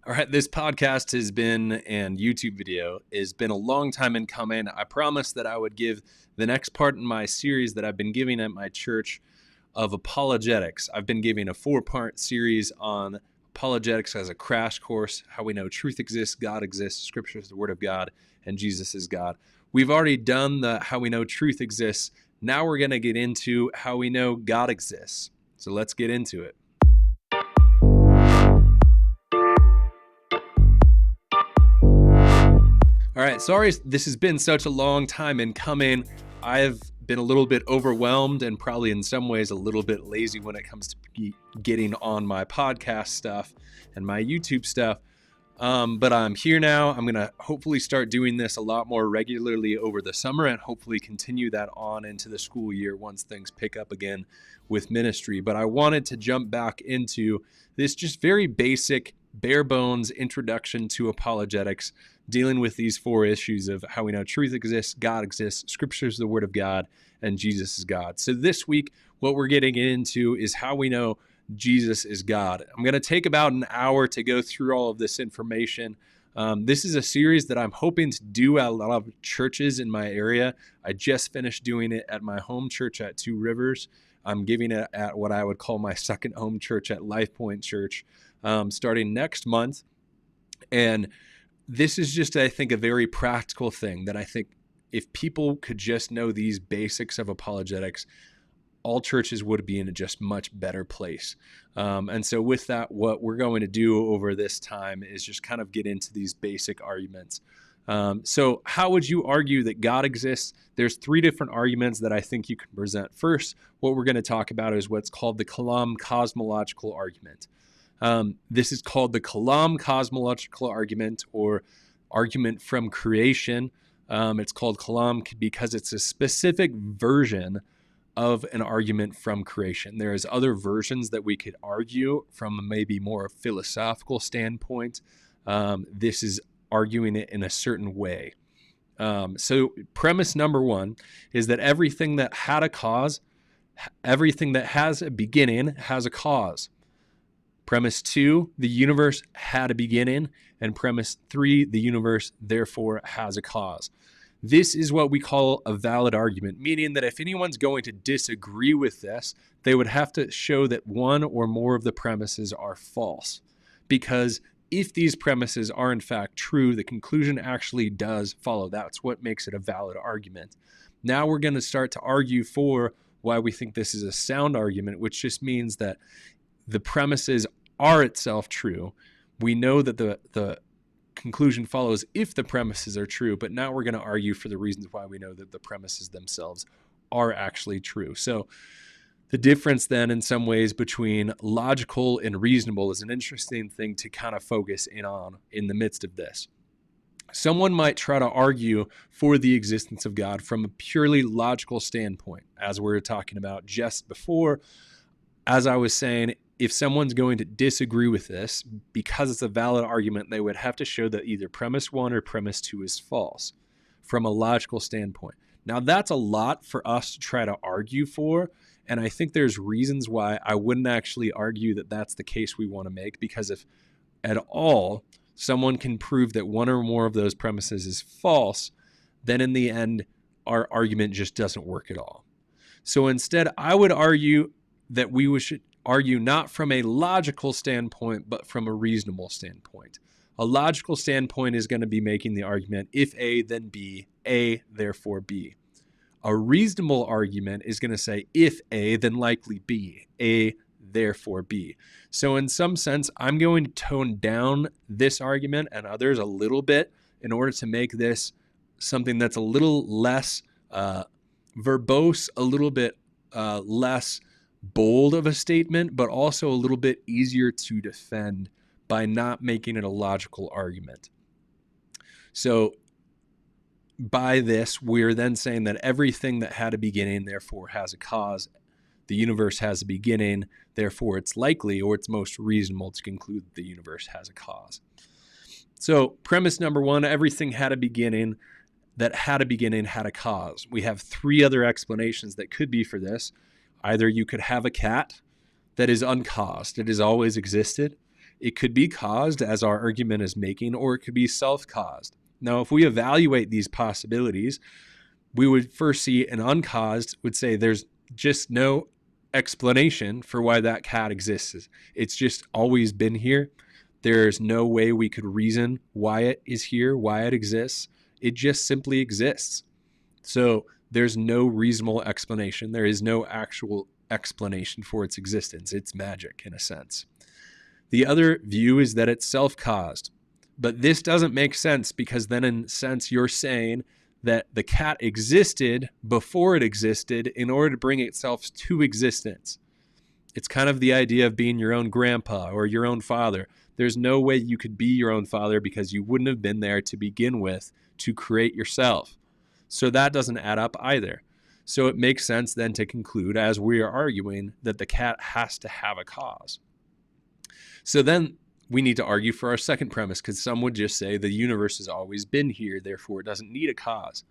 All right, this podcast and YouTube video has been a long time in coming. I promised that I would give the next part in my series that I've been giving at my church of apologetics. I've been giving a 4-part series on apologetics as a crash course, how we know truth exists, God exists, Scripture is the Word of God, and Jesus is God. We've already done the how we know truth exists. Now we're going to get into how we know God exists. So let's get into it. All right, sorry this has been such a long time in coming. I've been a little bit overwhelmed and probably in some ways a little bit lazy when it comes to getting on my podcast stuff and my YouTube stuff. But I'm here now. I'm going to hopefully start doing this a lot more regularly over the summer and hopefully continue that on into the school year once things pick up again with ministry. But I wanted to jump back into this just very basic, bare bones introduction to apologetics, dealing with these 4 issues of how we know truth exists, God exists, Scripture is the Word of God, and Jesus is God. So this week, what we're getting into is how we know Jesus is God. I'm going to take about an hour to go through all of this information. This is a series that I'm hoping to do at a lot of churches in my area. I just finished doing it at my home church at Two Rivers. I'm giving it at what I would call my second home church at Life Point Church starting next month. And this is just, I think, a very practical thing that I think if people could just know these basics of apologetics, all churches would be in a just much better place. And so with that, what we're going to do over this time is just kind of get into these basic arguments. So how would you argue that God exists? There's 3 different arguments that I think you can present. First, what we're going to talk about is what's called the Kalam Cosmological Argument. This is called the Kalam Cosmological Argument or argument from creation. It's called Kalam because it's a specific version of an argument from creation. There's other versions that we could argue from maybe more a philosophical standpoint. This is arguing it in a certain way. So premise number 1 is that everything that had a cause, everything that has a beginning has a cause. Premise 2, the universe had a beginning. And premise 3, the universe therefore has a cause. This is what we call a valid argument, meaning that if anyone's going to disagree with this, they would have to show that one or more of the premises are false. Because if these premises are in fact true, the conclusion actually does follow. That's what makes it a valid argument. Now we're going to start to argue for why we think this is a sound argument, which just means that the premises are itself true. We know that the conclusion follows if the premises are true, but now we're going to argue for the reasons why we know that the premises themselves are actually true. So the difference then in some ways between logical and reasonable is an interesting thing to kind of focus in on in the midst of this. Someone might try to argue for the existence of God from a purely logical standpoint, as we were talking about just before. As I was saying, if someone's going to disagree with this, because it's a valid argument, they would have to show that either premise 1 or premise 2 is false from a logical standpoint. Now, that's a lot for us to try to argue for, and I think there's reasons why I wouldn't actually argue that that's the case we want to make, because if at all someone can prove that one or more of those premises is false, then in the end, our argument just doesn't work at all. So instead, I would argue that we should argue not from a logical standpoint, but from a reasonable standpoint. A logical standpoint is going to be making the argument, if A, then B, A, therefore B. A reasonable argument is going to say, if A, then likely B, A, therefore B. So in some sense, I'm going to tone down this argument and others a little bit in order to make this something that's a little less verbose, a little bit less bold of a statement, but also a little bit easier to defend by not making it a logical argument. So by this, we're then saying that everything that had a beginning, therefore, has a cause. The universe has a beginning, therefore, it's likely or it's most reasonable to conclude that the universe has a cause. So premise number 1, everything had a beginning. That had a beginning had a cause. We have 3 other explanations that could be for this. Either you could have a cat that is uncaused, it has always existed. It could be caused, as our argument is making, or it could be self-caused. Now, if we evaluate these possibilities, we would first see an uncaused would say there's just no explanation for why that cat exists. It's just always been here. There's no way we could reason why it is here, why it exists. It just simply exists. So there's no reasonable explanation. There is no actual explanation for its existence. It's magic in a sense. The other view is that it's self-caused. But this doesn't make sense because then in a sense you're saying that the cat existed before it existed in order to bring itself to existence. It's kind of the idea of being your own grandpa or your own father. There's no way you could be your own father because you wouldn't have been there to begin with to create yourself. So that doesn't add up either. So it makes sense then to conclude, as we are arguing, that the cat has to have a cause. So then we need to argue for our second premise, because some would just say the universe has always been here, therefore it doesn't need a cause.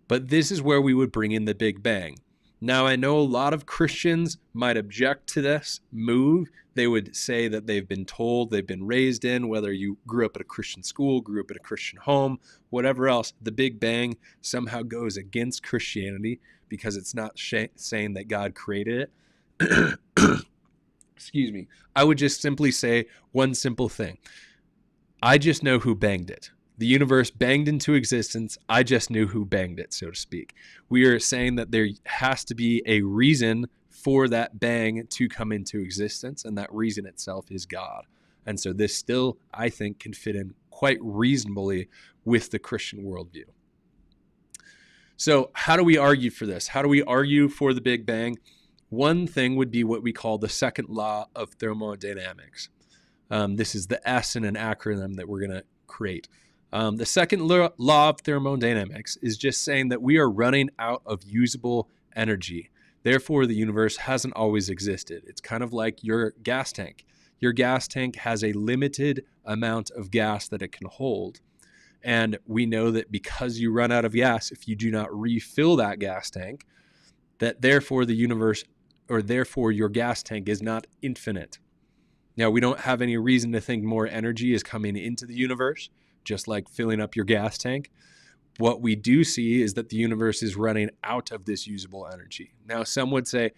But this is where we would bring in the Big Bang. Now, I know a lot of Christians might object to this move. They would say that they've been told, they've been raised in, whether you grew up at a Christian school, grew up at a Christian home, whatever else, the Big Bang somehow goes against Christianity because it's not saying that God created it. Excuse me. I would just simply say one simple thing. I just know who banged it. The universe banged into existence. I just knew who banged it, so to speak. We are saying that there has to be a reason for that bang to come into existence, and that reason itself is God. And so this still, I think, can fit in quite reasonably with the Christian worldview. So how do we argue for this? How do we argue for the Big Bang? One thing would be what we call the Second Law of Thermodynamics. This is the S in an acronym that we're going to create. The second law of thermodynamics is just saying that we are running out of usable energy. Therefore, the universe hasn't always existed. It's kind of like your gas tank. Your gas tank has a limited amount of gas that it can hold. And we know that because you run out of gas, if you do not refill that gas tank, that therefore the universe, or therefore your gas tank is not infinite. Now, we don't have any reason to think more energy is coming into the universe, just like filling up your gas tank. What we do see is that the universe is running out of this usable energy. Now, some would say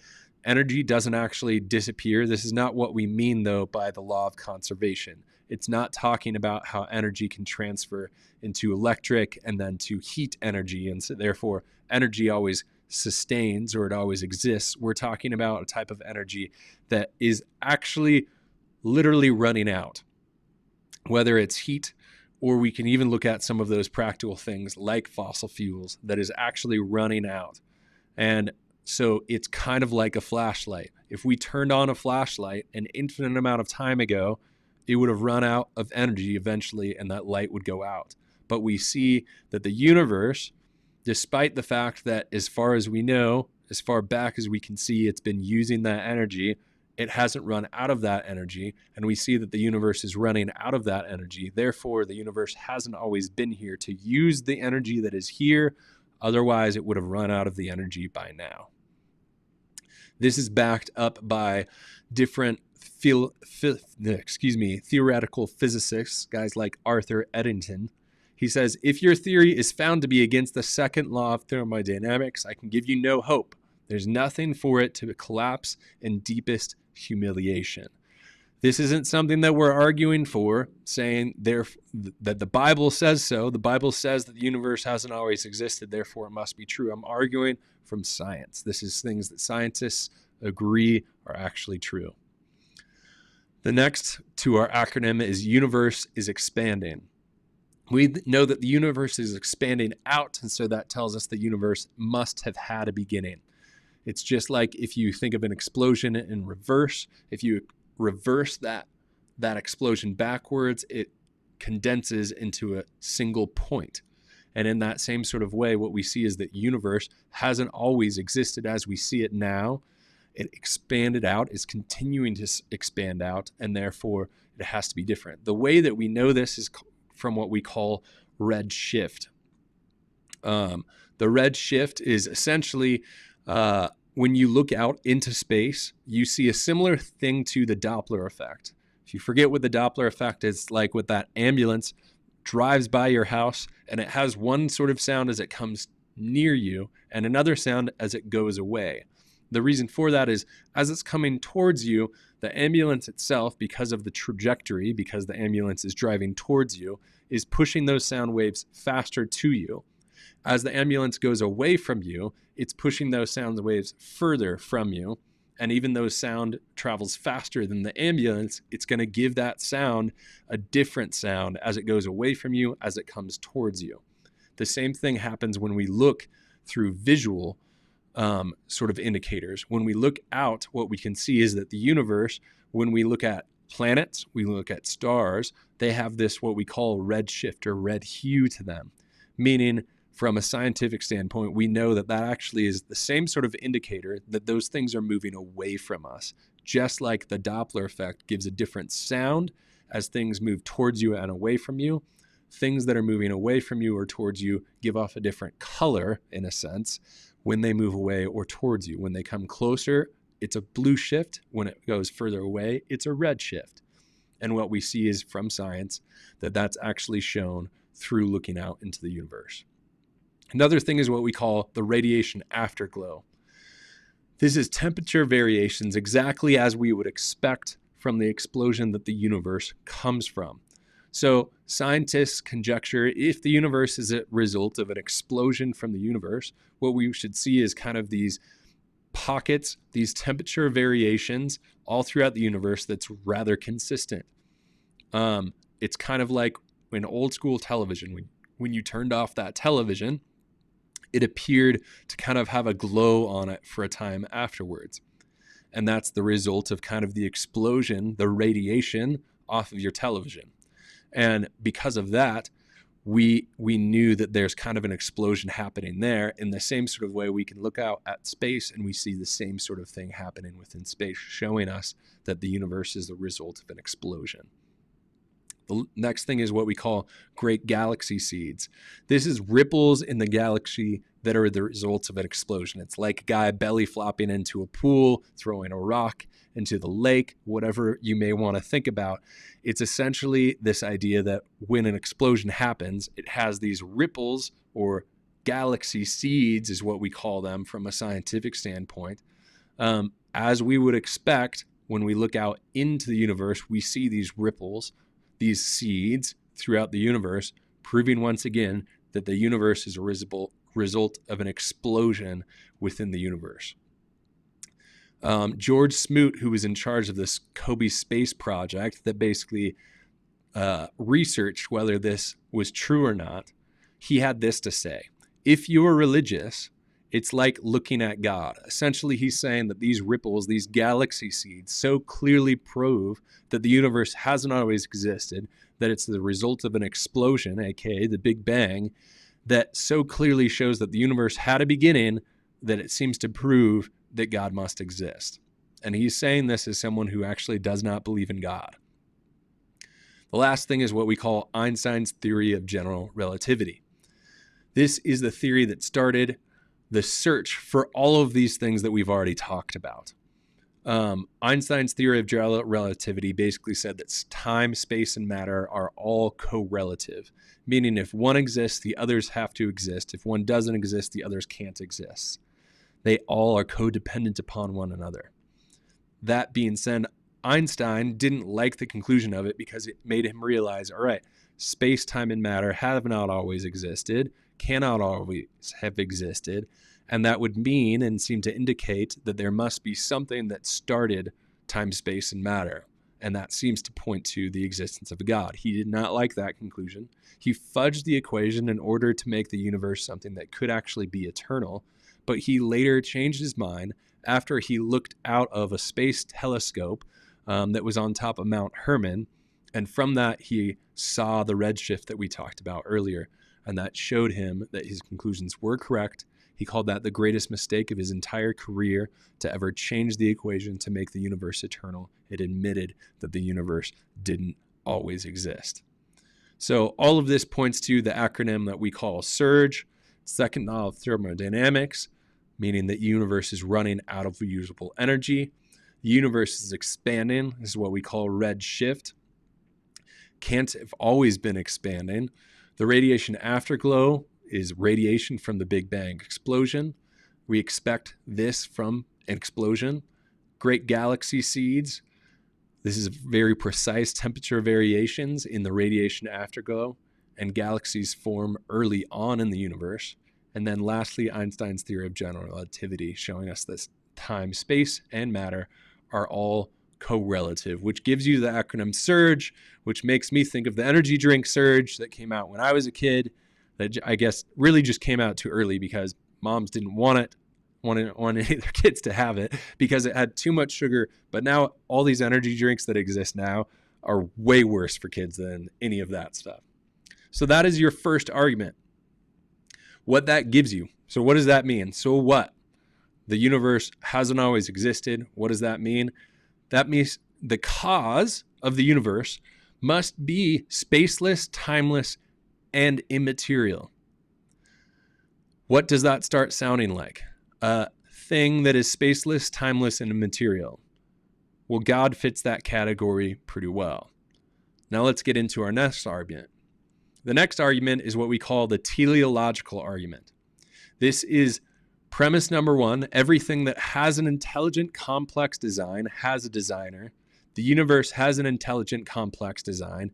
energy doesn't actually disappear. This is not what we mean, though, by the law of conservation. It's not talking about how energy can transfer into electric and then to heat energy, and so therefore energy always sustains or it always exists. We're talking about a type of energy that is actually literally running out, whether it's heat, or we can even look at some of those practical things like fossil fuels that is actually running out. And so it's kind of like a flashlight. If we turned on a flashlight an infinite amount of time ago, it would have run out of energy eventually and that light would go out. But we see that the universe, despite the fact that as far as we know, as far back as we can see, it's been using that energy, it hasn't run out of that energy. And we see that the universe is running out of that energy. Therefore, the universe hasn't always been here to use the energy that is here. Otherwise, it would have run out of the energy by now. This is backed up by different theoretical physicists, guys like Arthur Eddington. He says, if your theory is found to be against the second law of thermodynamics, I can give you no hope. There's nothing for it to collapse in deepest humiliation. This isn't something that we're arguing for, saying that the Bible says so. The Bible says that the universe hasn't always existed, therefore it must be true. I'm arguing from science. This is things that scientists agree are actually true. The next to our acronym is universe is expanding. We know that the universe is expanding out, and so that tells us the universe must have had a beginning. It's just like if you think of an explosion in reverse, if you reverse that explosion backwards, it condenses into a single point. And in that same sort of way, what we see is that universe hasn't always existed as we see it now. It expanded out, is continuing to expand out, and therefore it has to be different. The way that we know this is from what we call red shift. The red shift is essentially when you look out into space, you see a similar thing to the Doppler effect. If you forget what the Doppler effect is like with that ambulance drives by your house and it has one sort of sound as it comes near you and another sound as it goes away. The reason for that is as it's coming towards you, the ambulance itself, because of the trajectory, because the ambulance is driving towards you, is pushing those sound waves faster to you. As the ambulance goes away from you, it's pushing those sound waves further from you. And even though sound travels faster than the ambulance, it's going to give that sound a different sound as it goes away from you, as it comes towards you. The same thing happens when we look through visual sort of indicators. When we look out, what we can see is that the universe, when we look at planets, we look at stars, they have this what we call red shift or red hue to them, meaning from a scientific standpoint, we know that that actually is the same sort of indicator that those things are moving away from us, just like the Doppler effect gives a different sound as things move towards you and away from you. Things that are moving away from you or towards you give off a different color, in a sense, when they move away or towards you. When they come closer, it's a blue shift. When it goes further away, it's a red shift. And what we see is from science that that's actually shown through looking out into the universe. Another thing is what we call the radiation afterglow. This is temperature variations exactly as we would expect from the explosion that the universe comes from. So scientists conjecture if the universe is a result of an explosion from the universe, what we should see is kind of these pockets, these temperature variations all throughout the universe that's rather consistent. It's kind of like in old school television, when you turned off that television, it appeared to kind of have a glow on it for a time afterwards. And that's the result of kind of the explosion, the radiation off of your television. And because of that, we knew that there's kind of an explosion happening there. In the same sort of way, we can look out at space and we see the same sort of thing happening within space, showing us that the universe is the result of an explosion. The next thing is what we call great galaxy seeds. This is ripples in the galaxy that are the results of an explosion. It's like a guy belly flopping into a pool, throwing a rock into the lake, whatever you may want to think about. It's essentially this idea that when an explosion happens, it has these ripples, or galaxy seeds is what we call them from a scientific standpoint. As we would expect, when we look out into the universe, we see these ripples, these seeds throughout the universe, proving once again that the universe is a result of an explosion within the universe. George Smoot, who was in charge of this Kobe space project that basically researched whether this was true or not, he had this to say: if you're religious, it's like looking at God. Essentially, he's saying that these ripples, these galaxy seeds, so clearly prove that the universe hasn't always existed, that it's the result of an explosion, aka the Big Bang, that so clearly shows that the universe had a beginning that it seems to prove that God must exist. And he's saying this as someone who actually does not believe in God. The last thing is what we call Einstein's theory of general relativity. This is the theory that started the search for all of these things that we've already talked about. Einstein's theory of general relativity basically said that time, space, and matter are all correlative, meaning if one exists, the others have to exist. If one doesn't exist, the others can't exist. They all are codependent upon one another. That being said, Einstein didn't like the conclusion of it because it made him realize, all right, space, time, and matter have not always existed, cannot always have existed, and that would mean and seem to indicate that there must be something that started time, space, and matter. And that seems to point to the existence of a God. He did not like that conclusion. He fudged the equation in order to make the universe something that could actually be eternal. But he later changed his mind after he looked out of a space telescope that was on top of Mount Herman. And from that, he saw the redshift that we talked about earlier. And that showed him that his conclusions were correct. He called that the greatest mistake of his entire career, to ever change the equation to make the universe eternal. It admitted that the universe didn't always exist. So all of this points to the acronym that we call SURGE, Second Law of Thermodynamics, meaning that the universe is running out of usable energy. The universe is expanding. This is what we call red shift. Can't have always been expanding. The radiation afterglow is radiation from the Big Bang explosion. We expect this from an explosion. Great galaxy seeds. This is very precise temperature variations in the radiation afterglow, and galaxies form early on in the universe. And then lastly, Einstein's theory of general relativity, showing us that time, space, and matter are all correlative, which gives you the acronym SURGE, which makes me think of the energy drink Surge that came out when I was a kid, that I guess really just came out too early because moms didn't want any of their kids to have it because it had too much sugar. But now all these energy drinks that exist now are way worse for kids than any of that stuff. So that is your first argument. What that gives you. So what does that mean? So what? The universe hasn't always existed. What does that mean? That means the cause of the universe must be spaceless, timeless, and immaterial. What does that start sounding like? A thing that is spaceless, timeless, and immaterial. Well, God fits that category pretty well. Now let's get into our next argument. The next argument is what we call the teleological argument. This is premise number one. Everything that has an intelligent, complex design has a designer. The universe has an intelligent, complex design.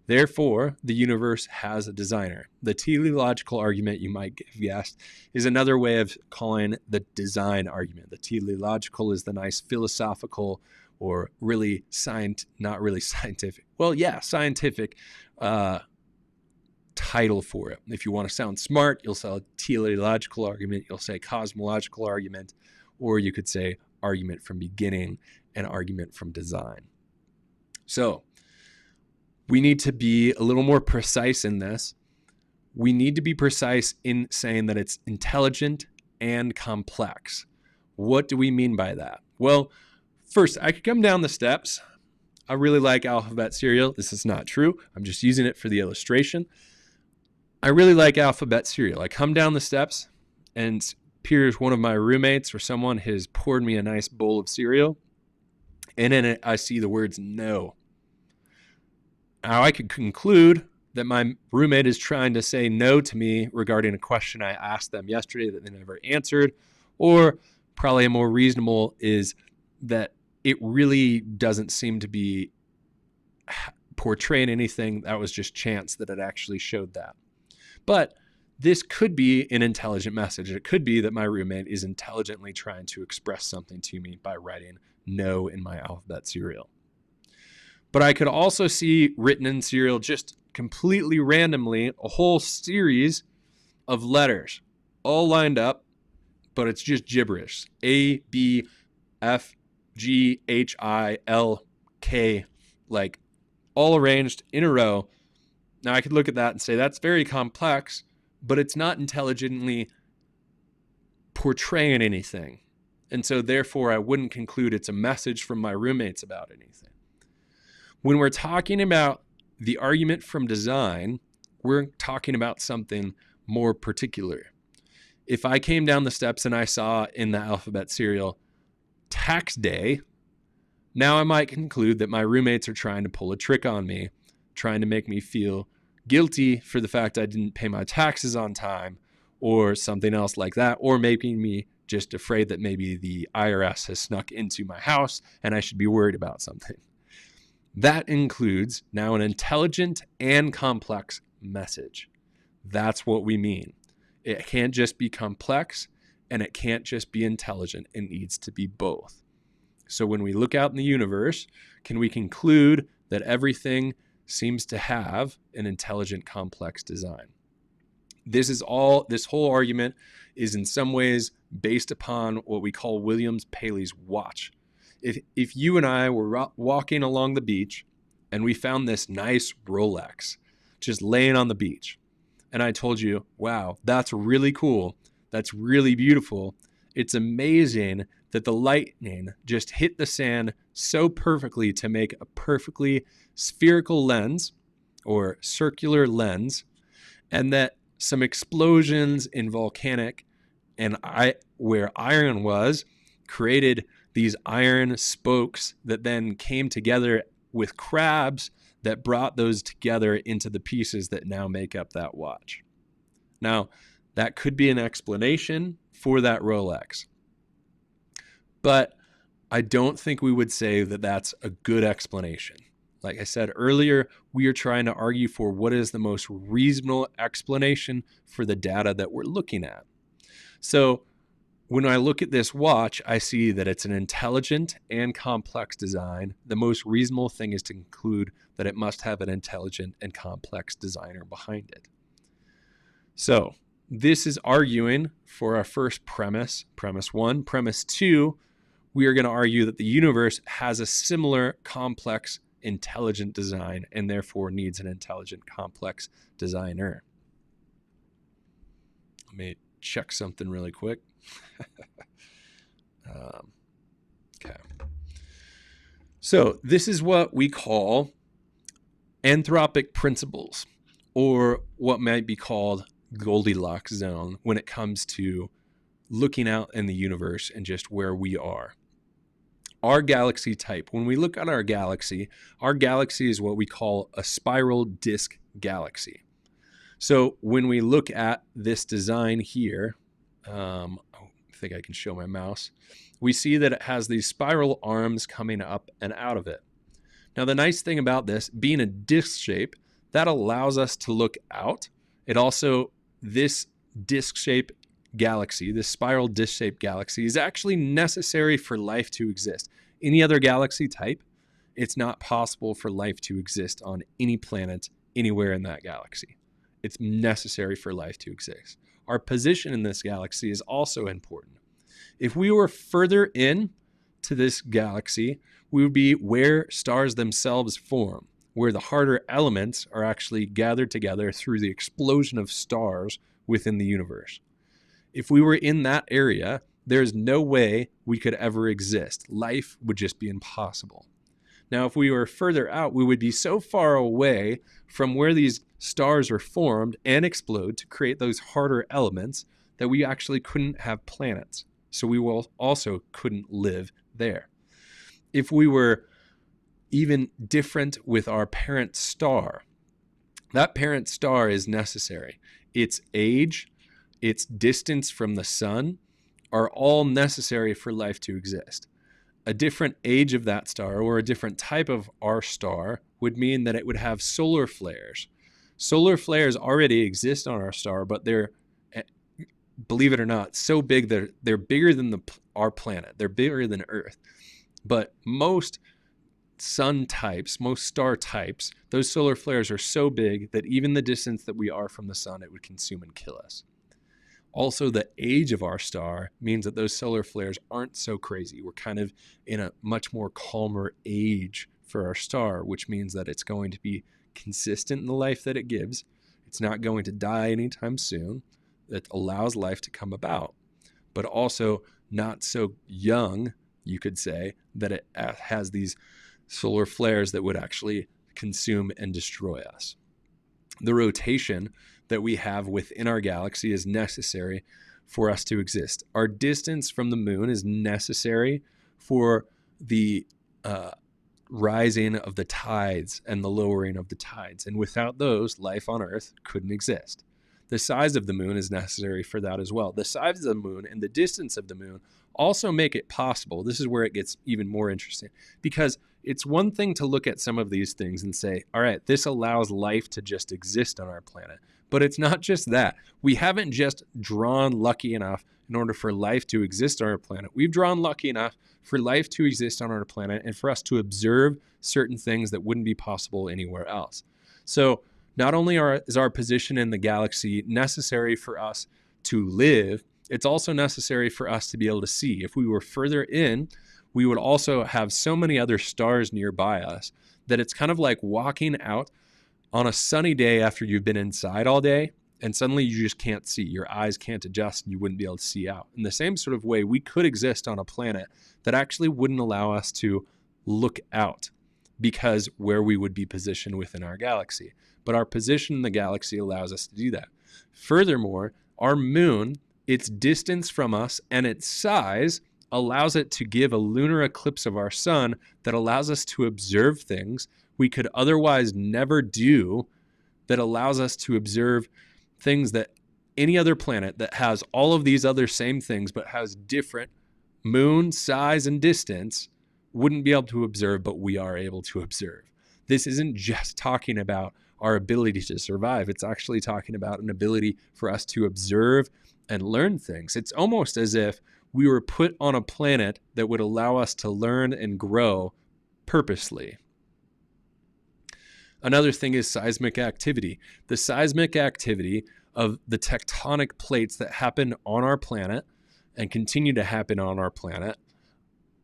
Therefore, the universe has a designer. The teleological argument, you might have guessed, is another way of calling the design argument. The teleological is the nice philosophical or really not really scientific. Well, yeah, scientific title for it. If you want to sound smart, you'll say teleological argument, you'll say cosmological argument, or you could say argument from beginning and argument from design. So we need to be a little more precise in this. We need to be precise in saying that it's intelligent and complex. What do we mean by that? Well, first, I could come down the steps. I really like alphabet cereal. This is not true. I'm just using it for the illustration. I really like alphabet cereal. I come down the steps and appears one of my roommates or someone has poured me a nice bowl of cereal. And in it, I see the words no. Now I could conclude that my roommate is trying to say no to me regarding a question I asked them yesterday that they never answered. Or probably a more reasonable is that it really doesn't seem to be portraying anything. That was just chance that it actually showed that. But this could be an intelligent message. It could be that my roommate is intelligently trying to express something to me by writing no in my alphabet cereal. But I could also see written in cereal just completely randomly a whole series of letters all lined up, but it's just gibberish. A, B, F, G, H, I, L, K, like all arranged in a row. Now I could look at that and say that's very complex, but it's not intelligently portraying anything. And so therefore I wouldn't conclude it's a message from my roommates about anything. When we're talking about the argument from design, we're talking about something more particular. If I came down the steps and I saw in the alphabet cereal tax day, now I might conclude that my roommates are trying to pull a trick on me, trying to make me feel guilty for the fact I didn't pay my taxes on time or something else like that, or making me just afraid that maybe the IRS has snuck into my house and I should be worried about something. That includes now an intelligent and complex message. That's what we mean. It can't just be complex and it can't just be intelligent. It needs to be both. So when we look out in the universe, can we conclude that everything seems to have an intelligent, complex design? This whole argument is in some ways based upon what we call Williams-Paley's watch. If you and I were walking along the beach and we found this nice Rolex just laying on the beach, and I told you, wow, that's really cool, that's really beautiful, it's amazing that the lightning just hit the sand so perfectly to make a perfectly spherical lens or circular lens, and that some explosions in volcanic and where iron was created these iron spokes that then came together with crabs that brought those together into the pieces that now make up that watch. Now, that could be an explanation for that Rolex, but I don't think we would say that that's a good explanation. Like I said earlier, we are trying to argue for what is the most reasonable explanation for the data that we're looking at. So when I look at this watch, I see that it's an intelligent and complex design. The most reasonable thing is to conclude that it must have an intelligent and complex designer behind it. So this is arguing for our first premise, premise 1. Premise 2, we are going to argue that the universe has a similar complex, intelligent design and therefore needs an intelligent, complex designer. Let me check something really quick. Okay. So this is what we call anthropic principles, or what might be called Goldilocks zone when it comes to looking out in the universe and just where we are. Our galaxy type, when we look at our galaxy is what we call a spiral disk galaxy. So when we look at this design here, I think I can show my mouse, we see that it has these spiral arms coming up and out of it. Now, the nice thing about this, being a disk shape, that allows us to look out. It also, this disk shape galaxy, this spiral disk shaped galaxy, is actually necessary for life to exist. Any other galaxy type, it's not possible for life to exist on any planet anywhere in that galaxy. It's necessary for life to exist. Our position in this galaxy is also important. If we were further in to this galaxy, we would be where stars themselves form, where the harder elements are actually gathered together through the explosion of stars within the universe. If we were in that area, there's no way we could ever exist. Life would just be impossible. Now, if we were further out, we would be so far away from where these stars are formed and explode to create those harder elements that we actually couldn't have planets. So we also couldn't live there. If we were even different with our parent star, that parent star is necessary. Its age, its distance from the sun are all necessary for life to exist. A different age of that star or a different type of our star would mean that it would have solar flares. Solar flares already exist on our star, but they're, believe it or not, so big that they're bigger than our planet. They're bigger than Earth. But most sun types, most star types, those solar flares are so big that even the distance that we are from the sun, it would consume and kill us. Also, the age of our star means that those solar flares aren't so crazy. We're kind of in a much more calmer age for our star, which means that it's going to be consistent in the life that it gives. It's not going to die anytime soon. That allows life to come about, but also not so young, you could say, that it has these solar flares that would actually consume and destroy us. The rotation that we have within our galaxy is necessary for us to exist. Our distance from the moon is necessary for the rising of the tides and the lowering of the tides. And without those, life on Earth couldn't exist. The size of the moon is necessary for that as well. The size of the moon and the distance of the moon also make it possible. This is where it gets even more interesting, because it's one thing to look at some of these things and say, all right, this allows life to just exist on our planet. But it's not just that. We haven't just drawn lucky enough in order for life to exist on our planet. We've drawn lucky enough for life to exist on our planet and for us to observe certain things that wouldn't be possible anywhere else. So not only is our position in the galaxy necessary for us to live, it's also necessary for us to be able to see. If we were further in, we would also have so many other stars nearby us that it's kind of like walking out on a sunny day after you've been inside all day, and suddenly you just can't see. Your eyes can't adjust and you wouldn't be able to see out. In the same sort of way, we could exist on a planet that actually wouldn't allow us to look out because where we would be positioned within our galaxy. But our position in the galaxy allows us to do that. Furthermore, our moon, its distance from us and its size allows it to give a lunar eclipse of our sun that allows us to observe things we could otherwise never do, that allows us to observe things that any other planet that has all of these other same things but has different moon size and distance wouldn't be able to observe, but we are able to observe. This isn't just talking about our ability to survive. It's actually talking about an ability for us to observe and learn things. It's almost as if we were put on a planet that would allow us to learn and grow purposely. Another thing is seismic activity. The seismic activity of the tectonic plates that happen on our planet and continue to happen on our planet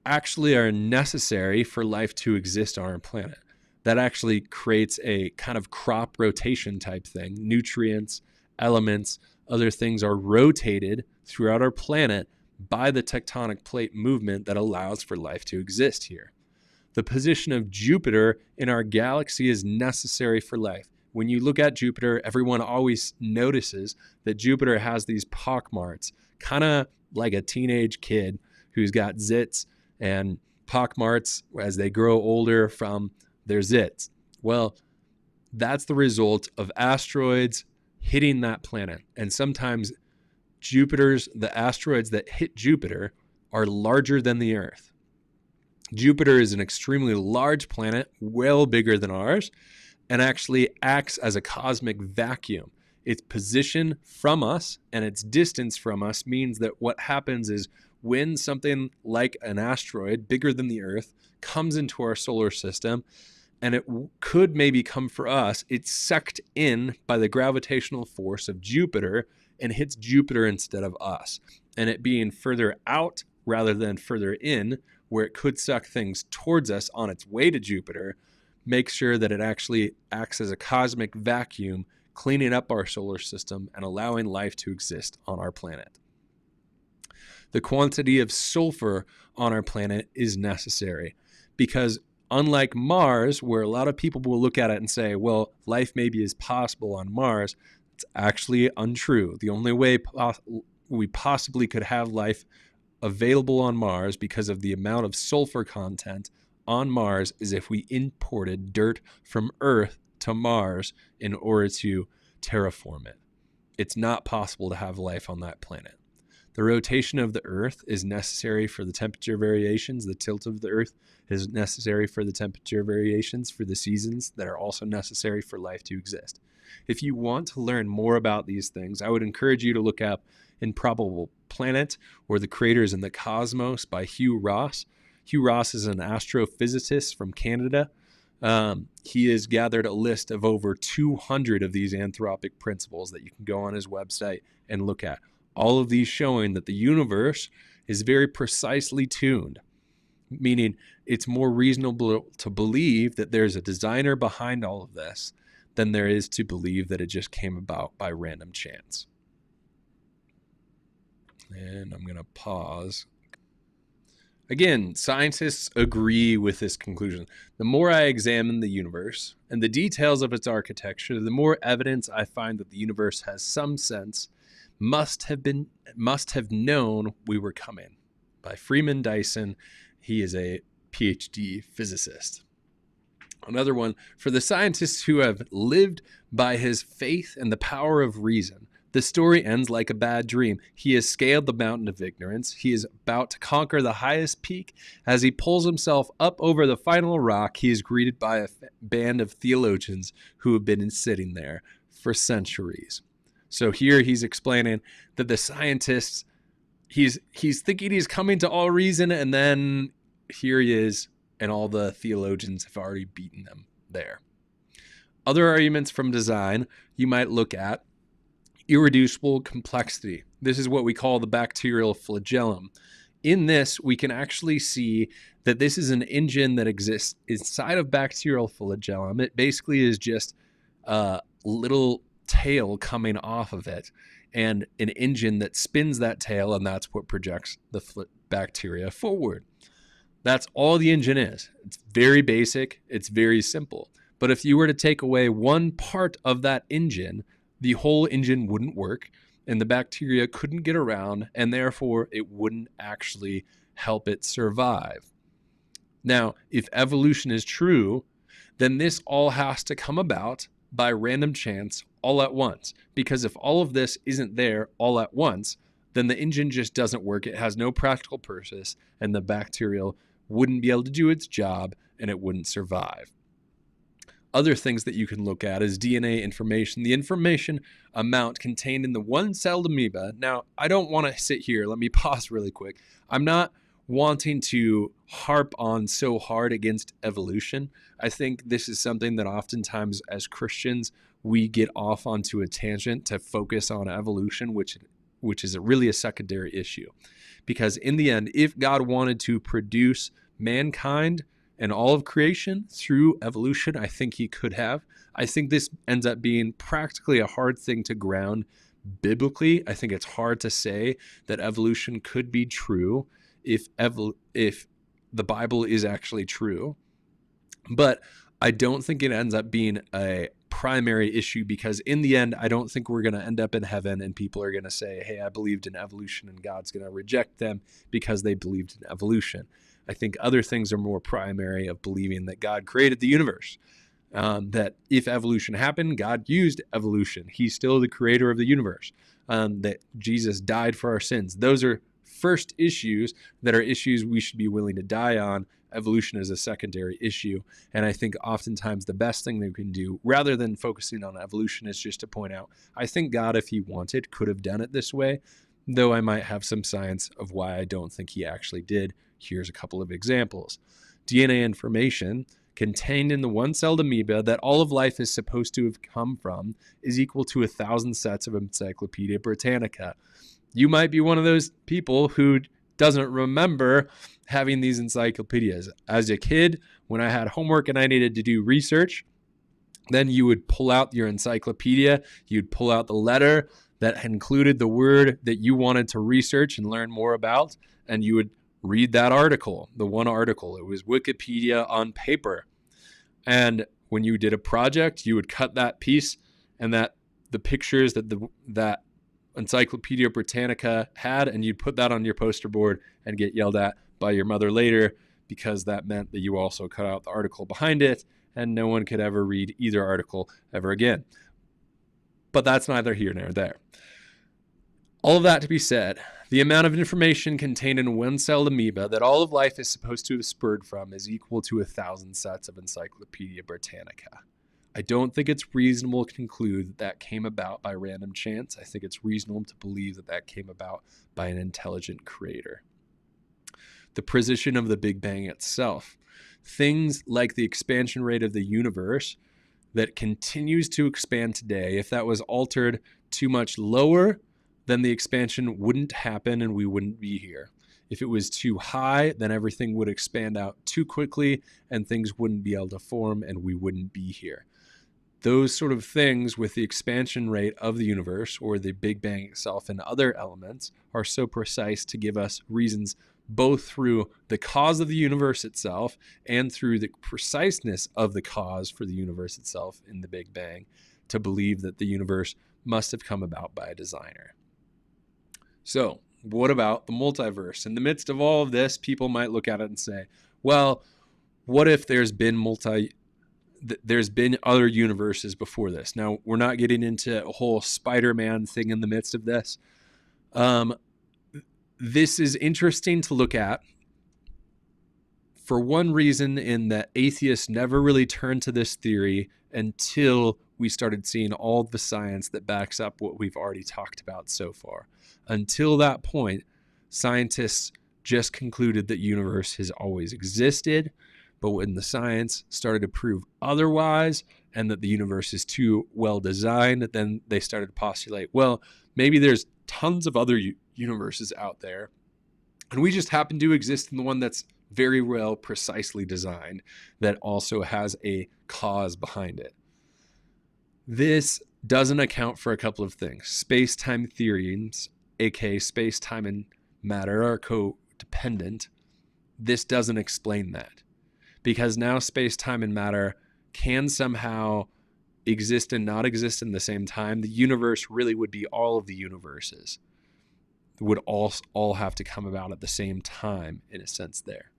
actually are necessary for life to exist on our planet. That actually creates a kind of crop rotation type thing. Nutrients, elements, other things are rotated throughout our planet by the tectonic plate movement that allows for life to exist here. The position of Jupiter in our galaxy is necessary for life. When you look at Jupiter, everyone always notices that Jupiter has these pockmarks, kind of like a teenage kid who's got zits and pockmarks as they grow older from their zits. Well, that's the result of asteroids hitting that planet. And sometimes the asteroids that hit Jupiter are larger than the Earth. Jupiter is an extremely large planet, well bigger than ours, and actually acts as a cosmic vacuum. Its position from us and its distance from us means that what happens is when something like an asteroid bigger than the Earth comes into our solar system, and it could maybe come for us, it's sucked in by the gravitational force of Jupiter and hits Jupiter instead of us. And it being further out rather than further in, where it could suck things towards us on its way to Jupiter, makes sure that it actually acts as a cosmic vacuum, cleaning up our solar system and allowing life to exist on our planet. The quantity of sulfur on our planet is necessary because unlike Mars, where a lot of people will look at it and say, well, life maybe is possible on Mars, it's actually untrue. The only way we possibly could have life available on Mars because of the amount of sulfur content on Mars is if we imported dirt from Earth to Mars in order to terraform it. It's not possible to have life on that planet. The rotation of the Earth is necessary for the temperature variations. The tilt of the Earth is necessary for the temperature variations for the seasons that are also necessary for life to exist. If you want to learn more about these things, I would encourage you to look up Improbable Planet or The Craters in the Cosmos by Hugh Ross. Hugh Ross is an astrophysicist from Canada. He has gathered a list of over 200 of these anthropic principles that you can go on his website and look at. All of these showing that the universe is very precisely tuned, meaning it's more reasonable to believe that there's a designer behind all of this than there is to believe that it just came about by random chance. And I'm going to pause. Again, scientists agree with this conclusion. The more I examine the universe and the details of its architecture, the more evidence I find that the universe has some sense, must have known we were coming. By Freeman Dyson. He is a PhD physicist. Another one, for the scientists who have lived by his faith and the power of reason, the story ends like a bad dream. He has scaled the mountain of ignorance. He is about to conquer the highest peak. As he pulls himself up over the final rock, he is greeted by a band of theologians who have been sitting there for centuries. So here he's explaining that the scientists, he's thinking he's coming to all reason, and then here he is, and all the theologians have already beaten him there. Other arguments from design you might look at: irreducible complexity. This is what we call the bacterial flagellum. In this, we can actually see that this is an engine that exists inside of bacterial flagellum. It basically is just a little tail coming off of it and an engine that spins that tail, and that's what projects the bacteria forward. That's all the engine is. It's very basic. It's very simple. But if you were to take away one part of that engine, the whole engine wouldn't work and the bacteria couldn't get around, and therefore it wouldn't actually help it survive. Now, if evolution is true, then this all has to come about by random chance all at once. Because if all of this isn't there all at once, then the engine just doesn't work. It has no practical purpose, and the bacterial wouldn't be able to do its job, and it wouldn't survive. Other things that you can look at is DNA information, the information amount contained in the one-celled amoeba. Now, I don't want to sit here. Let me pause really quick. I'm not wanting to harp on so hard against evolution. I think this is something that oftentimes as Christians, we get off onto a tangent to focus on evolution, which is really a secondary issue. Because in the end, if God wanted to produce mankind and all of creation through evolution, I think he could have. I think this ends up being practically a hard thing to ground biblically. I think it's hard to say that evolution could be true if the Bible is actually true. But I don't think it ends up being a primary issue, because in the end, I don't think we're going to end up in heaven and people are going to say, hey, I believed in evolution, and God's going to reject them because they believed in evolution. I think other things are more primary of believing that God created the universe, that if evolution happened, God used evolution. He's still the creator of the universe, that Jesus died for our sins. Those are first issues that are issues we should be willing to die on. Evolution is a secondary issue. And I think oftentimes the best thing that we can do, rather than focusing on evolution, is just to point out, I think God, if he wanted, could have done it this way, though I might have some science of why I don't think he actually did. Here's a couple of examples. DNA information contained in the one-celled amoeba that all of life is supposed to have come from is equal to 1,000 sets of Encyclopedia Britannica. You might be one of those people who doesn't remember having these encyclopedias. As a kid, when I had homework and I needed to do research, then you would pull out your encyclopedia, you'd pull out the letter that included the word that you wanted to research and learn more about, and you would read that article, the one article. It was Wikipedia on paper. And when you did a project, you would cut that piece, and that the pictures that Encyclopedia Britannica had, and you'd put that on your poster board and get yelled at by your mother later, because that meant that you also cut out the article behind it, and no one could ever read either article ever again. But that's neither here nor there. All of that to be said, the amount of information contained in one-celled amoeba that all of life is supposed to have spurred from is equal to 1,000 sets of Encyclopedia Britannica. I don't think it's reasonable to conclude that came about by random chance. I think it's reasonable to believe that came about by an intelligent creator. The precision of the Big Bang itself. Things like the expansion rate of the universe that continues to expand today, if that was altered too much lower, then the expansion wouldn't happen and we wouldn't be here. If it was too high, then everything would expand out too quickly and things wouldn't be able to form and we wouldn't be here. Those sort of things with the expansion rate of the universe, or the Big Bang itself and other elements, are so precise to give us reasons, both through the cause of the universe itself and through the preciseness of the cause for the universe itself in the Big Bang, to believe that the universe must have come about by a designer. So, what about the multiverse? In the midst of all of this, people might look at it and say, well, what if there's been other universes before this? Now, we're not getting into a whole Spider-Man thing in the midst of this. This is interesting to look at for one reason, in that atheists never really turned to this theory until we started seeing all the science that backs up what we've already talked about so far. Until that point, scientists just concluded that the universe has always existed. But when the science started to prove otherwise, and that the universe is too well designed, then they started to postulate, well, maybe there's tons of other universes out there, and we just happen to exist in the one that's very well precisely designed, that also has a cause behind it. This doesn't account for a couple of things. Space-time theorems, aka space-time and matter, are codependent. This doesn't explain that. Because now space-time and matter can somehow exist and not exist in the same time. The universe really would be all of the universes. would all have to come about at the same time, in a sense there.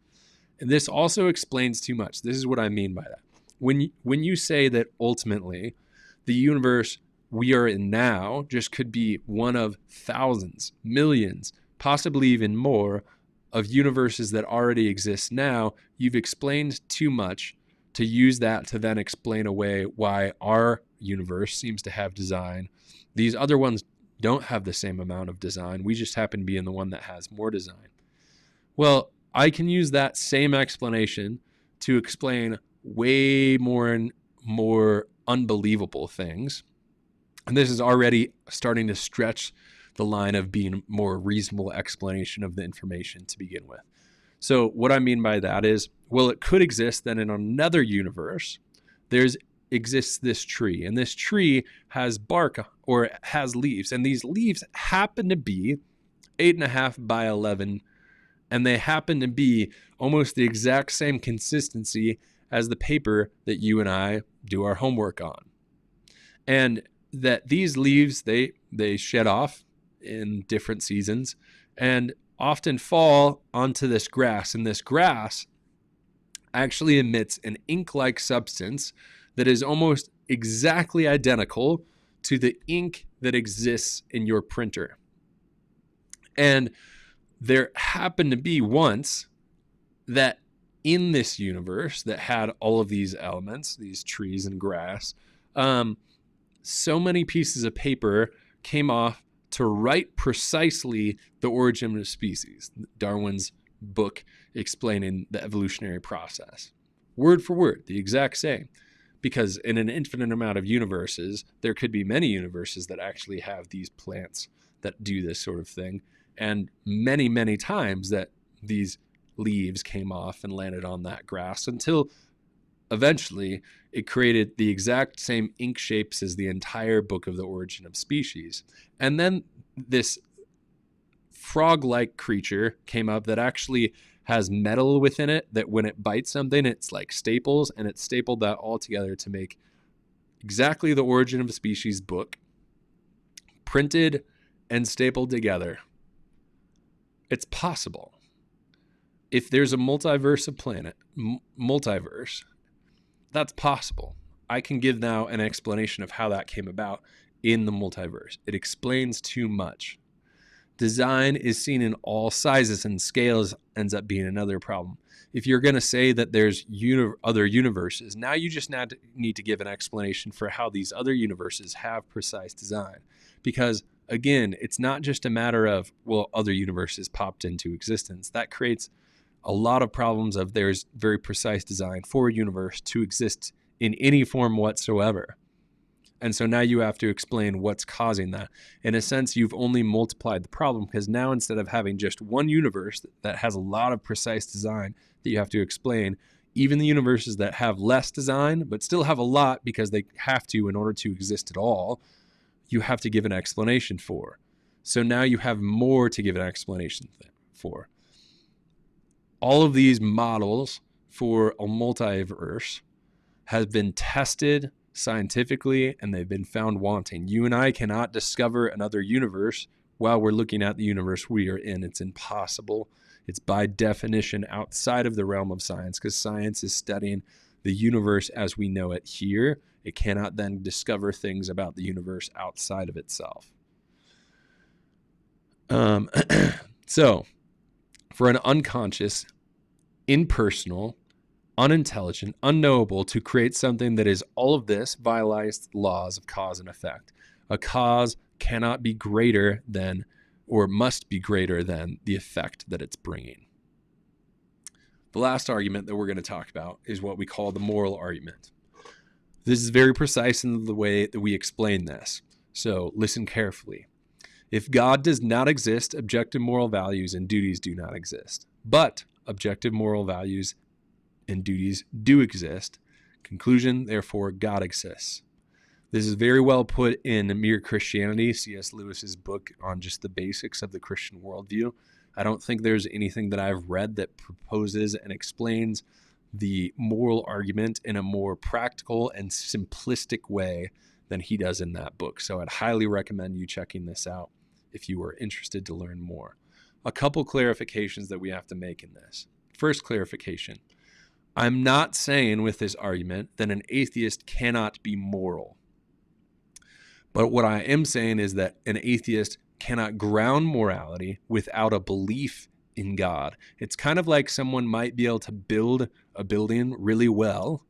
And this also explains too much. This is what I mean by that. When you say that ultimately the universe we are in now just could be one of thousands, millions, possibly even more of universes that already exist now, you've explained too much to use that to then explain away why our universe seems to have design. These other ones don't have the same amount of design. We just happen to be in the one that has more design. Well, I can use that same explanation to explain way more and more unbelievable things. And this is already starting to stretch the line of being a more reasonable explanation of the information to begin with. So what I mean by that is, well, it could exist that in another universe, exists this tree, and this tree has bark or has leaves, and these leaves happen to be 8.5 by 11, and they happen to be almost the exact same consistency as the paper that you and I do our homework on. And that these leaves, they shed off in different seasons and often fall onto this grass. And this grass actually emits an ink-like substance that is almost exactly identical to the ink that exists in your printer. And there happened to be once that in this universe that had all of these elements, these trees and grass, so many pieces of paper came off to write precisely the origin of species, Darwin's book explaining the evolutionary process. Word for word, the exact same. Because in an infinite amount of universes, there could be many universes that actually have these plants that do this sort of thing. And many, many times that these leaves came off and landed on that grass until eventually it created the exact same ink shapes as the entire book of the origin of species. And then this frog-like creature came up that actually has metal within it, that when it bites something, it's like staples, and it stapled that all together to make exactly the origin of a species book, printed and stapled together. It's possible. If there's a multiverse of multiverse, that's possible. I can give now an explanation of how that came about in the multiverse. It explains too much. Design is seen in all sizes, and scales ends up being another problem. If you're going to say that there's other universes, now you just need to give an explanation for how these other universes have precise design. Because again, it's not just a matter of, well, other universes popped into existence. That creates a lot of problems of there's very precise design for a universe to exist in any form whatsoever. And so now you have to explain what's causing that. In a sense, you've only multiplied the problem, because now instead of having just one universe that has a lot of precise design that you have to explain, even the universes that have less design but still have a lot because they have to in order to exist at all, you have to give an explanation for. So now you have more to give an explanation for. All of these models for a multiverse have been tested scientifically, and they've been found wanting. You and I cannot discover another universe while we're looking at the universe we are in. It's impossible. It's by definition outside of the realm of science, because science is studying the universe as we know it here. It cannot then discover things about the universe outside of itself. So, for an unconscious, impersonal, unintelligent, unknowable to create something that is all of this violates the laws of cause and effect. A cause cannot be greater than, or must be greater than, the effect that it's bringing. The last argument that we're going to talk about is what we call the moral argument. This is very precise in the way that we explain this. So listen carefully. If God does not exist, objective moral values and duties do not exist. But objective moral values and duties do exist. Conclusion, therefore, God exists. This is very well put in Mere Christianity, C.S. Lewis's book on just the basics of the Christian worldview. I don't think there's anything that I've read that proposes and explains the moral argument in a more practical and simplistic way than he does in that book. So I'd highly recommend you checking this out if you are interested to learn more. A couple clarifications that we have to make in this. First clarification. I'm not saying with this argument that an atheist cannot be moral. But what I am saying is that an atheist cannot ground morality without a belief in God. It's kind of like someone might be able to build a building really well,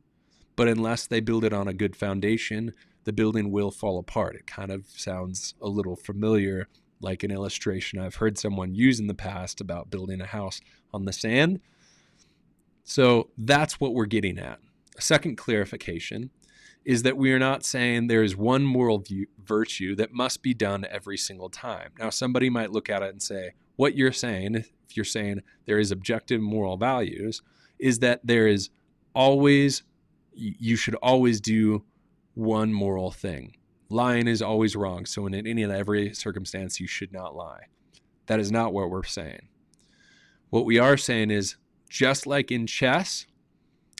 but unless they build it on a good foundation, the building will fall apart. It kind of sounds a little familiar, like an illustration I've heard someone use in the past about building a house on the sand. So that's what we're getting at. A second clarification is that we are not saying there is one moral virtue that must be done every single time. Now, somebody might look at it and say, what you're saying, if you're saying there is objective moral values, is that there is always, you should always do one moral thing. Lying is always wrong, so in any and every circumstance, you should not lie. That is not what we're saying. What we are saying is, just like in chess,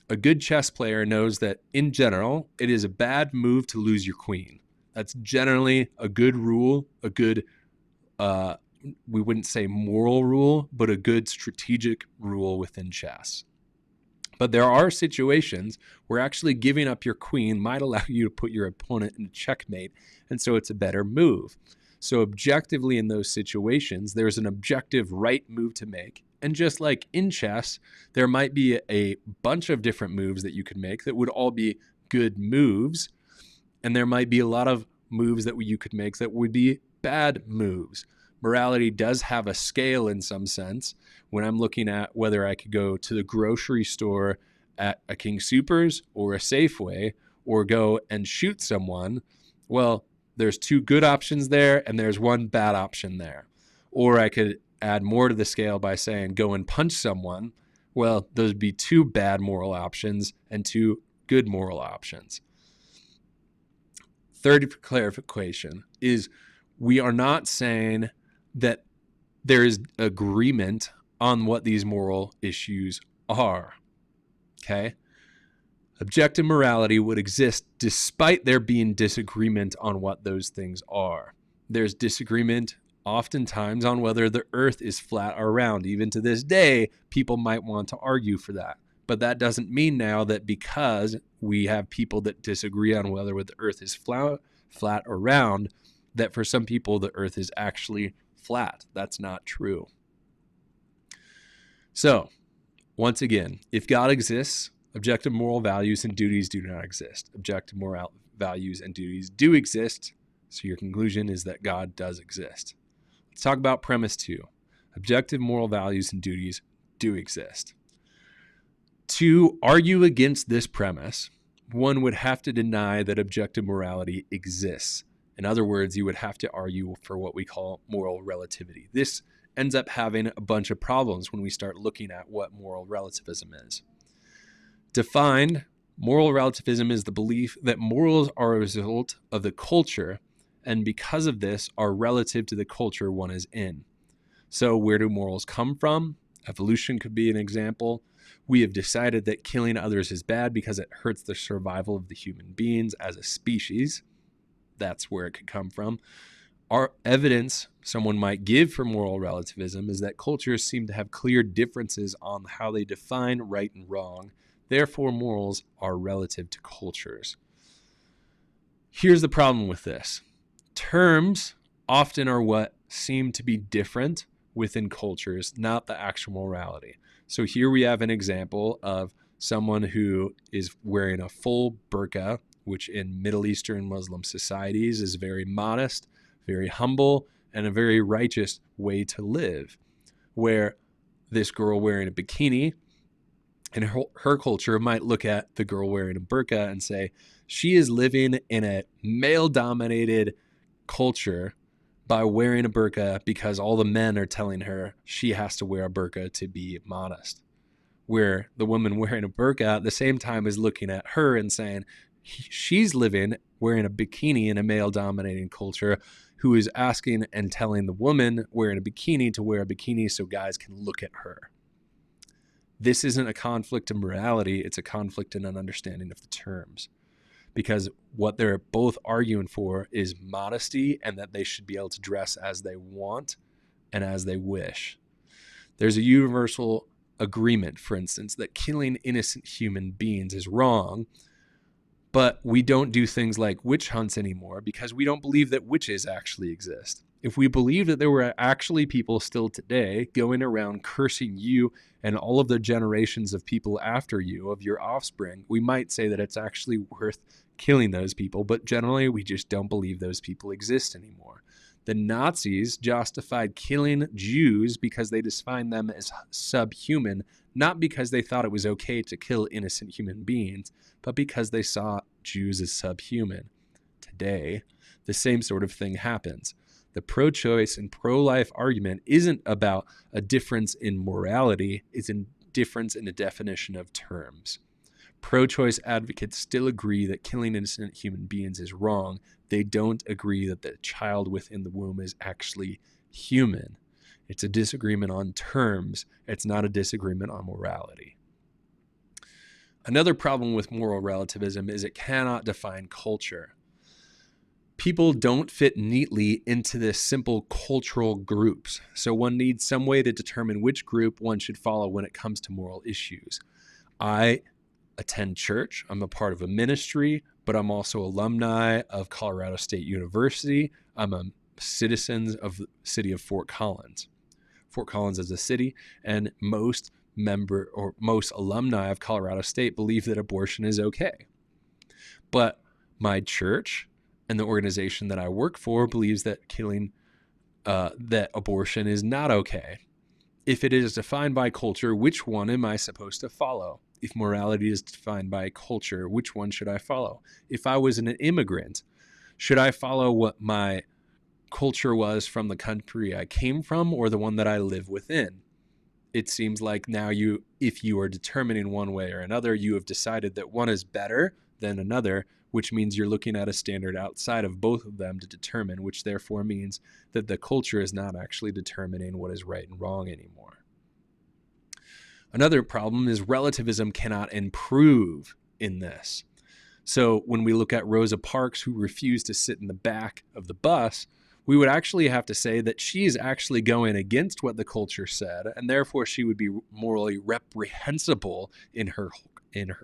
a good chess player knows that, in general, it is a bad move to lose your queen. That's generally a good rule, a good, we wouldn't say moral rule, but a good strategic rule within chess. But there are situations where actually giving up your queen might allow you to put your opponent in checkmate, and so it's a better move. So objectively in those situations, there's an objective right move to make. And just like in chess, there might be a bunch of different moves that you could make that would all be good moves. And there might be a lot of moves that you could make that would be bad moves. Morality does have a scale in some sense. When I'm looking at whether I could go to the grocery store at a King Soopers or a Safeway or go and shoot someone, well, there's two good options there and there's one bad option there. Or I could add more to the scale by saying go and punch someone. Well, those would be two bad moral options and two good moral options. Third clarification is we are not saying that there is agreement on what these moral issues are. Okay? Objective morality would exist despite there being disagreement on what those things are. There's disagreement oftentimes on whether the earth is flat or round. Even to this day, people might want to argue for that. But that doesn't mean now that because we have people that disagree on whether the earth is flat or round, that for some people the earth is actually flat. That's not true. So, once again, if God exists, objective moral values and duties do not exist. Objective moral values and duties do exist. So your conclusion is that God does exist. Let's talk about premise 2. Objective moral values and duties do exist. To argue against this premise, one would have to deny that objective morality exists. In other words, you would have to argue for what we call moral relativity. This ends up having a bunch of problems when we start looking at what moral relativism is. Defined, moral relativism is the belief that morals are a result of the culture, and because of this, are relative to the culture one is in. So where do morals come from? Evolution could be an example. We have decided that killing others is bad because it hurts the survival of the human beings as a species. That's where it could come from. Our evidence someone might give for moral relativism is that cultures seem to have clear differences on how they define right and wrong. Therefore, morals are relative to cultures. Here's the problem with this. Terms often are what seem to be different within cultures, not the actual morality. So here we have an example of someone who is wearing a full burqa, which in Middle Eastern Muslim societies is very modest, very humble, and a very righteous way to live, where this girl wearing a bikini in her culture might look at the girl wearing a burqa and say, she is living in a male-dominated culture by wearing a burqa because all the men are telling her she has to wear a burqa to be modest. Where the woman wearing a burqa at the same time is looking at her and saying, she's living wearing a bikini in a male-dominating culture, who is asking and telling the woman wearing a bikini to wear a bikini so guys can look at her. This isn't a conflict in morality, it's a conflict in an understanding of the terms. because what they're both arguing for is modesty and that they should be able to dress as they want and as they wish. There's a universal agreement, for instance, that killing innocent human beings is wrong, but we don't do things like witch hunts anymore because we don't believe that witches actually exist. If we believe that there were actually people still today going around cursing you and all of the generations of people after you, of your offspring, we might say that it's actually worth killing those people, but generally we just don't believe those people exist anymore. The Nazis justified killing Jews because they defined them as subhuman, not because they thought it was okay to kill innocent human beings, but because they saw Jews as subhuman. Today, the same sort of thing happens. The pro-choice and pro-life argument isn't about a difference in morality, it's a difference in the definition of terms. Pro-choice advocates still agree that killing innocent human beings is wrong. They don't agree that the child within the womb is actually human. It's a disagreement on terms. It's not a disagreement on morality. Another problem with moral relativism is it cannot define culture. People don't fit neatly into this simple cultural groups, so one needs some way to determine which group one should follow when it comes to moral issues. I attend church, I'm a part of a ministry, but I'm also alumni of Colorado State University. I'm a citizen of the city of Fort Collins. Fort Collins is a city, and most alumni of Colorado State believe that abortion is okay. But my church and the organization that I work for believes that that abortion is not okay. If it is defined by culture, which one am I supposed to follow? If morality is defined by culture, which one should I follow? If I was an immigrant, should I follow what my culture was from the country I came from or the one that I live within? It seems like now if you are determining one way or another, you have decided that one is better than another, which means you're looking at a standard outside of both of them to determine, which therefore means that the culture is not actually determining what is right and wrong anymore. Another problem is relativism cannot improve in this. So when we look at Rosa Parks, who refused to sit in the back of the bus, we would actually have to say that she is actually going against what the culture said, and therefore she would be morally reprehensible in her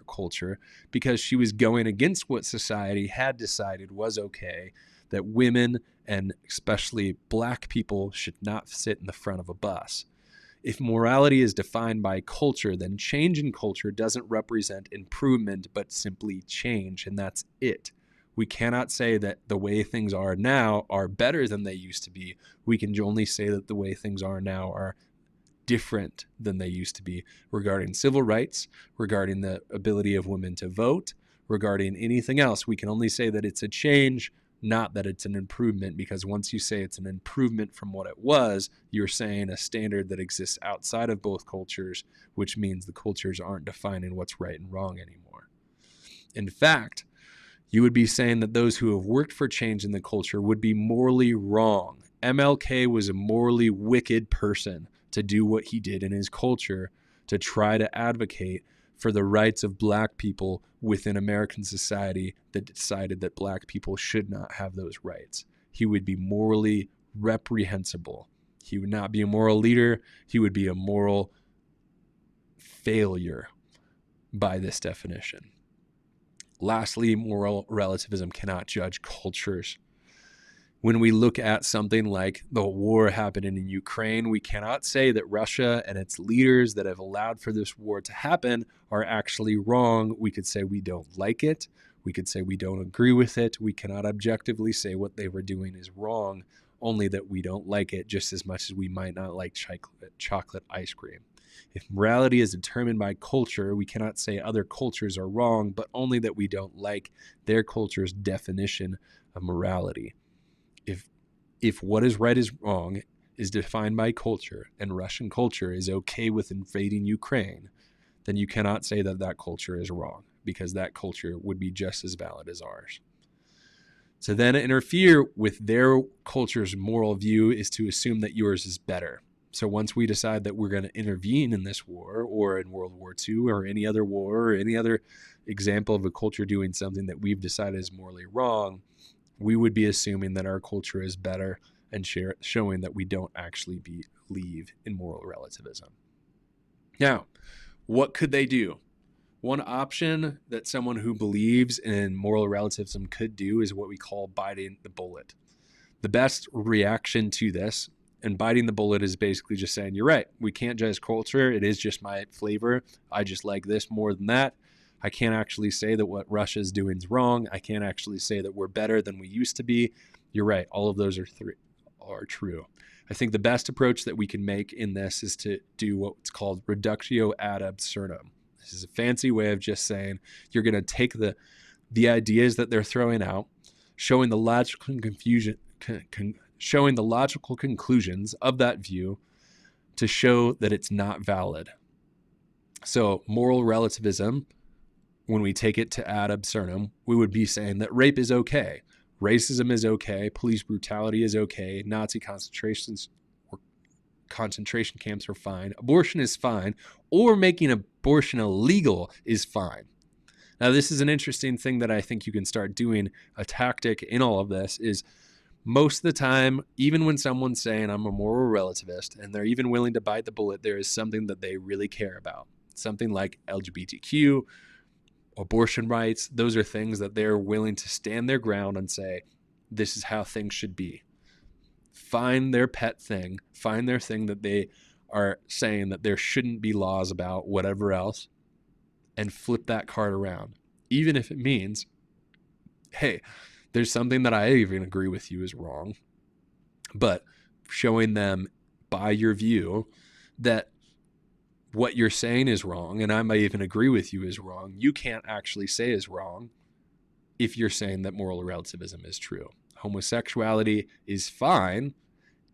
culture because she was going against what society had decided was okay, that women and especially black people should not sit in the front of a bus. If morality is defined by culture, then change in culture doesn't represent improvement, but simply change, and that's it. We cannot say that the way things are now are better than they used to be. We can only say that the way things are now are different than they used to be regarding civil rights, regarding the ability of women to vote, regarding anything else. We can only say that it's a change, not that it's an improvement, because once you say it's an improvement from what it was, you're saying a standard that exists outside of both cultures, which means the cultures aren't defining what's right and wrong anymore. In fact, you would be saying that those who have worked for change in the culture would be morally wrong. MLK was a morally wicked person to do what he did in his culture to try to advocate for the rights of black people within American society that decided that black people should not have those rights. He would be morally reprehensible. He would not be a moral leader. He would be a moral failure by this definition. Lastly, moral relativism cannot judge cultures. When we look at something like the war happening in Ukraine, we cannot say that Russia and its leaders that have allowed for this war to happen are actually wrong. We could say we don't like it. We could say we don't agree with it. We cannot objectively say what they were doing is wrong, only that we don't like it just as much as we might not like chocolate ice cream. If morality is determined by culture, we cannot say other cultures are wrong, but only that we don't like their culture's definition of morality. If what is right is wrong is defined by culture, and Russian culture is okay with invading Ukraine, then you cannot say that that culture is wrong, because that culture would be just as valid as ours. To then interfere with their culture's moral view is to assume that yours is better. So once we decide that we're going to intervene in this war or in World War II or any other war or any other example of a culture doing something that we've decided is morally wrong, we would be assuming that our culture is better and showing that we don't actually believe in moral relativism. Now, what could they do? One option that someone who believes in moral relativism could do is what we call biting the bullet. The best reaction to this, and biting the bullet, is basically just saying, you're right, we can't judge culture. It is just my flavor. I just like this more than that. I can't actually say that what Russia is doing is wrong. I can't actually say that we're better than we used to be. You're right. All of those are true. I think the best approach that we can make in this is to do what's called reductio ad absurdum. This is a fancy way of just saying you're going to take the ideas that they're throwing out, showing the logical conclusions of that view to show that it's not valid. So moral relativism, when we take it to ad absurdum, we would be saying that rape is okay, racism is okay, police brutality is okay, Nazi concentration camps are fine, abortion is fine, or making abortion illegal is fine. Now, this is an interesting thing that I think you can start doing. A tactic in all of this is most of the time, even when someone's saying I'm a moral relativist and they're even willing to bite the bullet, there is something that they really care about. Something like LGBTQ, abortion rights. Those are things that they're willing to stand their ground and say, this is how things should be. Find their pet thing, find their thing that they are saying that there shouldn't be laws about, whatever else, and flip that card around. Even if it means, hey, there's something that I even agree with you is wrong, but showing them by your view that what you're saying is wrong, and I might even agree with you is wrong, you can't actually say is wrong if you're saying that moral relativism is true. Homosexuality is fine,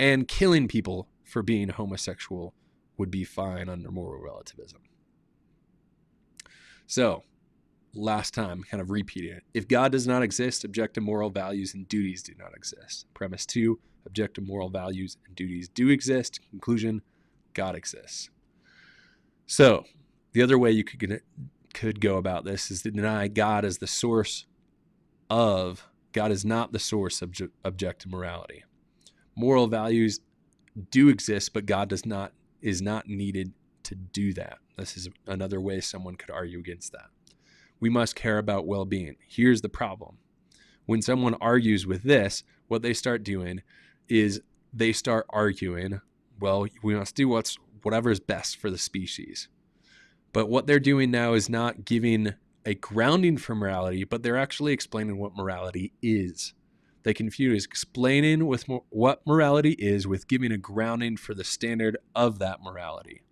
and killing people for being homosexual would be fine under moral relativism. So, last time, kind of repeating it. If God does not exist, objective moral values and duties do not exist. Premise 2, objective moral values and duties do exist. Conclusion, God exists. So, the other way you could go about this is to deny God as the source of, God is not the source of objective morality. Moral values do exist, but God is not needed to do that. This is another way someone could argue against that. We must care about well-being. Here's the problem. When someone argues with this, what they start doing is they start arguing, well, we must do whatever is best for the species. But what they're doing now is not giving a grounding for morality, but they're actually explaining what morality is. They confuse explaining with what morality is with giving a grounding for the standard of that morality.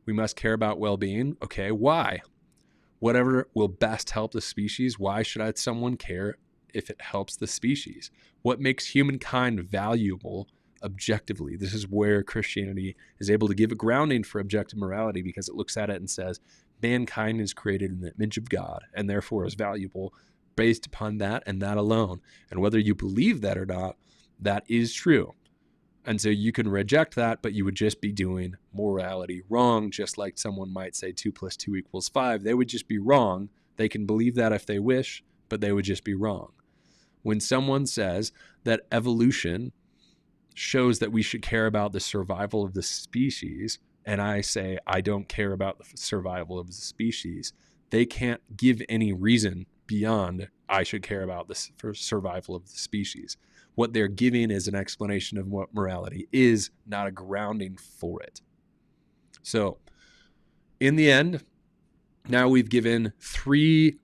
We must care about well-being. Okay, why? Whatever will best help the species, why should someone care if it helps the species? What makes humankind valuable objectively? This is where Christianity is able to give a grounding for objective morality, because it looks at it and says, mankind is created in the image of God and therefore is valuable based upon that and that alone. And whether you believe that or not, that is true. And so you can reject that, but you would just be doing morality wrong, just like someone might say 2 + 2 = 5. They would just be wrong. They can believe that if they wish, but they would just be wrong. When someone says that evolution shows that we should care about the survival of the species, and I say I don't care about the survival of the species, they can't give any reason beyond I should care about the survival of the species. What they're giving is an explanation of what morality is, not a grounding for it. So, in the end, now we've given 3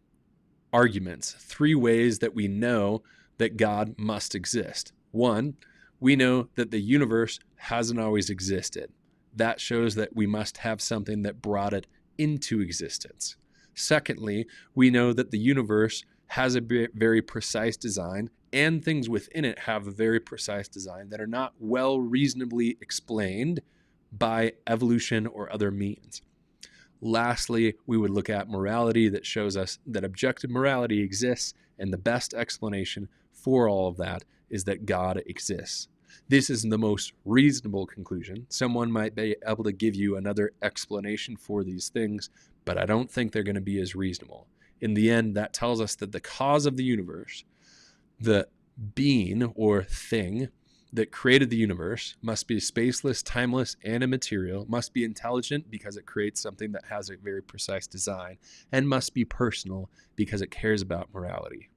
arguments, 3 ways that we know that God must exist. 1, we know that the universe hasn't always existed. That shows that we must have something that brought it into existence. Secondly, we know that the universe has a very precise design, and things within it have a very precise design that are not well reasonably explained by evolution or other means. Lastly, we would look at morality that shows us that objective morality exists, and the best explanation for all of that is that God exists. This is the most reasonable conclusion. Someone might be able to give you another explanation for these things, but I don't think they're going to be as reasonable. In the end, that tells us that the cause of the universe, the being or thing that created the universe, must be spaceless, timeless, and immaterial, must be intelligent because it creates something that has a very precise design, and must be personal because it cares about morality.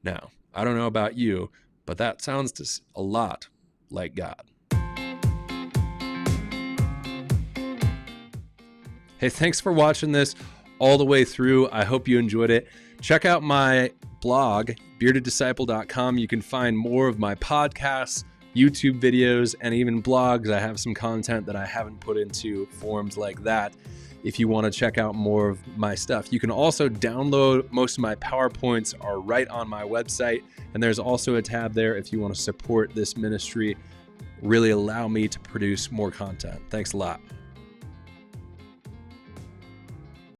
Now, I don't know about you, but that sounds just a lot like God. Hey, thanks for watching this all the way through. I hope you enjoyed it. Check out my blog, beardeddisciple.com. You can find more of my podcasts, YouTube videos, and even blogs. I have some content that I haven't put into forums like that if you want to check out more of my stuff. You can also download most of my PowerPoints are right on my website, and there's also a tab there if you want to support this ministry, really allow me to produce more content. Thanks a lot.